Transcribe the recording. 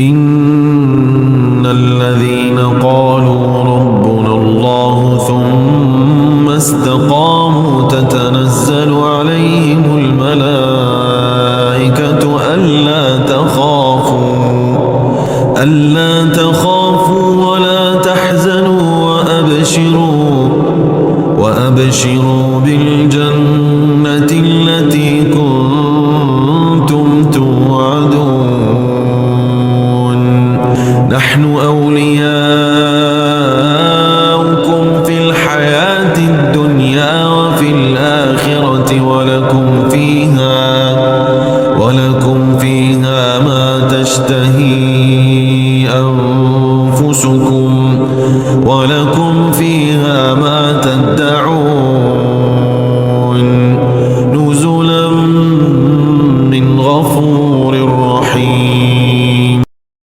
إن الذين قالوا ربنا الله ثم استقاموا تتنزل عليهم الملائكة ألا تخافوا ولا تحزنوا وأبشروا بالجنة التي كنتم توعدون نحن أولياؤكم في الحياة الدنيا وفي الآخرة ولكم فيها ما تشتهي أنفسكم ولكم فيها